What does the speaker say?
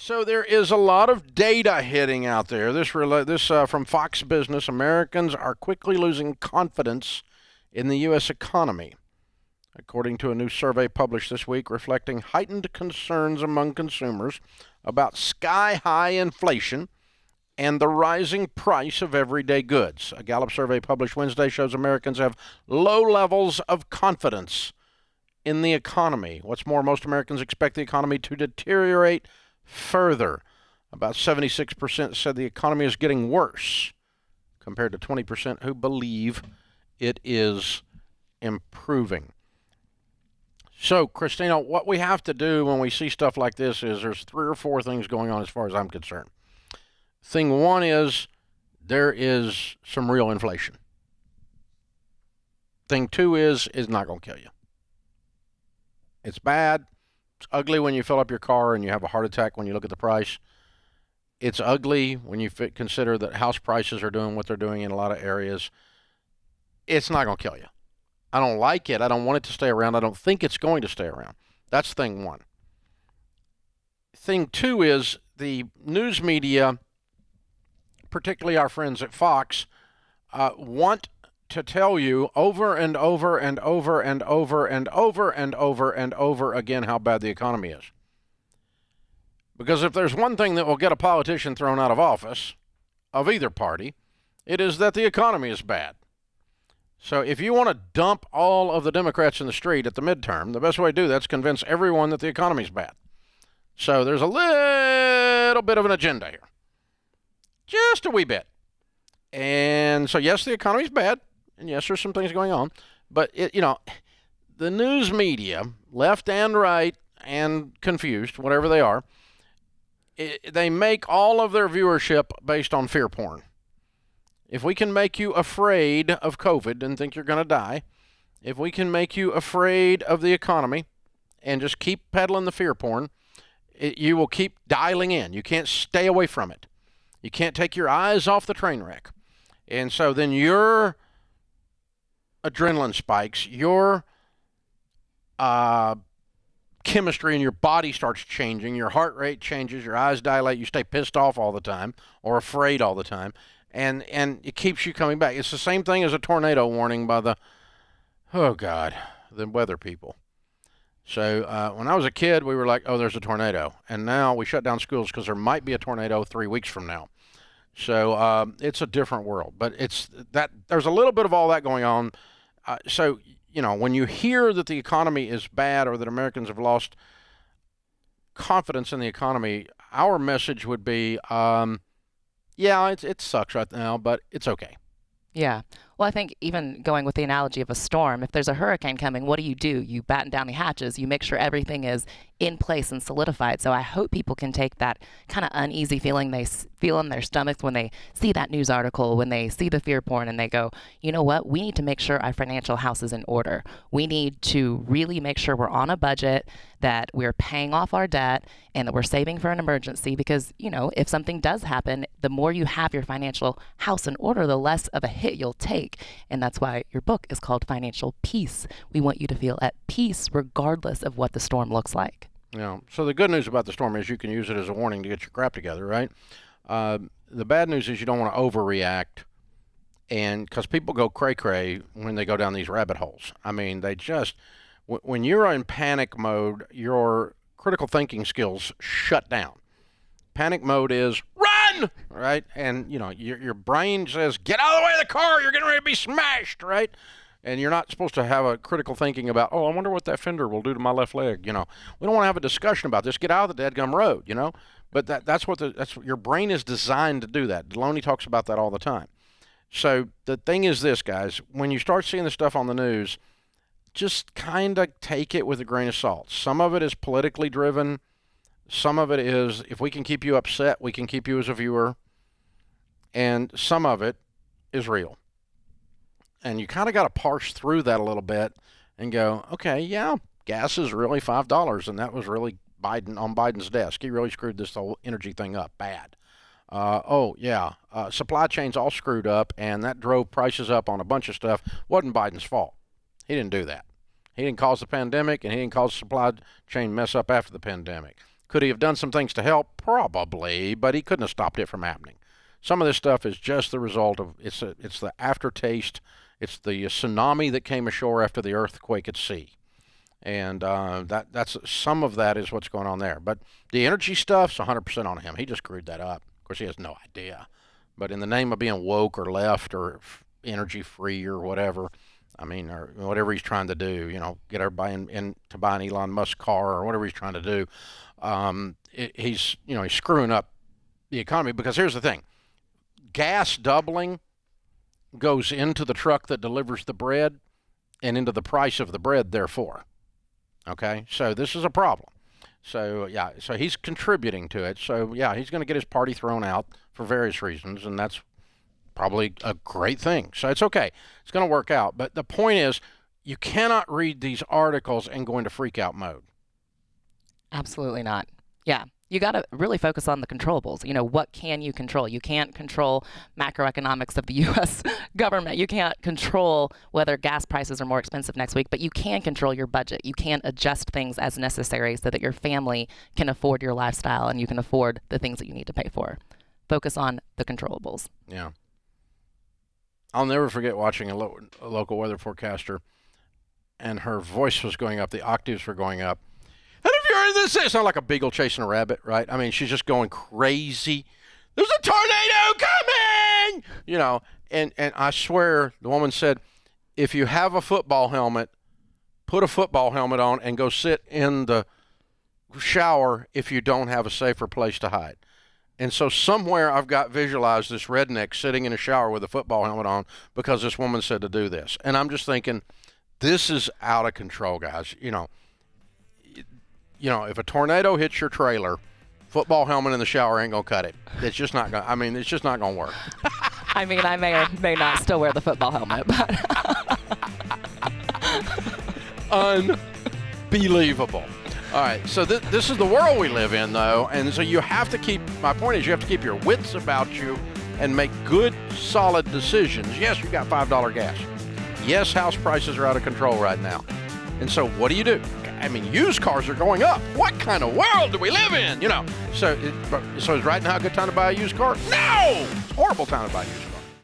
So there is a lot of data hitting out there. This from Fox Business. Americans are quickly losing confidence in the U.S. economy, according to a new survey published this week reflecting heightened concerns among consumers about sky-high inflation and the rising price of everyday goods. A Gallup survey published Wednesday shows Americans have low levels of confidence in the economy. What's more, most Americans expect the economy to deteriorate further. About 76% said the economy is getting worse, compared to 20% who believe it is improving. So, Christina, what we have to do when we see stuff like this is there's 3 or 4 things going on as far as I'm concerned. Thing one is there is some real inflation. Thing two is not going to kill you. It's bad. It's ugly when you fill up your car and you have a heart attack when you look at the price. It's ugly when you consider that house prices are doing what they're doing in a lot of areas. It's not going to kill you. I don't like it. I don't want it to stay around. I don't think it's going to stay around. That's thing one. Thing two is the news media, particularly our friends at Fox, want to tell you over and over and over and over and over and over and over again how bad the economy is. Because if there's one thing that will get a politician thrown out of office, of either party, it is that the economy is bad. So if you want to dump all of the Democrats in the street at the midterm, the best way to do that is convince everyone that the economy is bad. So there's a little bit of an agenda here. Just a wee bit. And so, yes, the economy's bad, and yes, there's some things going on, but, the news media, left and right and confused, whatever they are, they make all of their viewership based on fear porn. If we can make you afraid of COVID and think you're going to die, if we can make you afraid of the economy and just keep peddling the fear porn, you will keep dialing in. You can't stay away from it. You can't take your eyes off the train wreck. And so then your adrenaline spikes, your chemistry in your body starts changing, your heart rate changes, your eyes dilate, you stay pissed off all the time or afraid all the time, and it keeps you coming back. It's the same thing as a tornado warning by the weather people. So when I was a kid, we were like, oh, there's a tornado. And now we shut down schools because there might be a tornado 3 weeks from now. So it's a different world. But there's a little bit of all that going on. So, when you hear that the economy is bad or that Americans have lost confidence in the economy, our message would be, it sucks right now, but it's okay. Yeah. Well, I think even going with the analogy of a storm, if there's a hurricane coming, what do? You batten down the hatches. You make sure everything is in place and solidified. So I hope people can take that kind of uneasy feeling they feel in their stomachs when they see that news article, when they see the fear porn, and they go, you know what? We need to make sure our financial house is in order. We need to really make sure we're on a budget, that we're paying off our debt, and that we're saving for an emergency. Because, if something does happen, the more you have your financial house in order, the less of a hit you'll take. And that's why your book is called Financial Peace. We want you to feel at peace regardless of what the storm looks like. Yeah. So the good news about the storm is you can use it as a warning to get your crap together, right? The bad news is you don't want to overreact, and because people go cray-cray when they go down these rabbit holes. I mean, when you're in panic mode, your critical thinking skills shut down. Panic mode is run, right? And, your brain says, get out of the way of the car. You're getting ready to be smashed, right? And you're not supposed to have a critical thinking about, I wonder what that fender will do to my left leg. We don't want to have a discussion about this. Get out of the dadgum road, But that's what your brain is designed to do that. Deloney talks about that all the time. So the thing is this, guys, when you start seeing this stuff on the news, just kind of take it with a grain of salt. Some of it is politically driven. Some of it is, if we can keep you upset, we can keep you as a viewer. And some of it is real. And you kind of got to parse through that a little bit and go, okay, yeah, gas is really $5, and that was really Biden on Biden's desk. He really screwed this whole energy thing up bad. Supply chains all screwed up, and that drove prices up on a bunch of stuff. Wasn't Biden's fault. He didn't do that. He didn't cause the pandemic, and he didn't cause the supply chain mess up after the pandemic. Could he have done some things to help? Probably, but he couldn't have stopped it from happening. Some of this stuff is just the result of it's the aftertaste. It's the tsunami that came ashore after the earthquake at sea, and that's some of that is what's going on there. But the energy stuff's 100% on him. He just screwed that up. Of course, he has no idea. But in the name of being woke or left or energy free or whatever, I mean, or whatever he's trying to do, get everybody in to buy an Elon Musk car or whatever he's trying to do, he's screwing up the economy. Because here's the thing: gas doubling goes into the truck that delivers the bread and into the price of the bread, therefore. Okay, so this is a problem. So yeah, so he's contributing to it. So yeah, he's going to get his party thrown out for various reasons, and that's probably a great thing. So it's okay. It's going to work out. But the point is, you cannot read these articles and go into freak out mode. Absolutely not. Yeah. You got to really focus on the controllables. What can you control? You can't control macroeconomics of the U.S. government. You can't control whether gas prices are more expensive next week, but you can control your budget. You can adjust things as necessary so that your family can afford your lifestyle and you can afford the things that you need to pay for. Focus on the controllables. Yeah. I'll never forget watching a local weather forecaster, and her voice was going up. The octaves were going up. And if you're in this, it's not like a beagle chasing a rabbit, right? I mean, she's just going crazy. There's a tornado coming! And I swear the woman said, if you have a football helmet, put a football helmet on and go sit in the shower if you don't have a safer place to hide. And so somewhere I've got visualized this redneck sitting in a shower with a football helmet on because this woman said to do this. And I'm just thinking, this is out of control, guys. If a tornado hits your trailer, football helmet in the shower ain't gonna cut it. It's just not gonna. I mean, it's just not gonna work. I mean, I may or may not still wear the football helmet, but Unbelievable. All right, so this is the world we live in, though, and so you have to keep. My point is, you have to keep your wits about you and make good, solid decisions. Yes, you got $5 gas. Yes, house prices are out of control right now. And so what do you do? I mean, used cars are going up. What kind of world do we live in? So is right now a good time to buy a used car? No! It's a horrible time to buy a used car.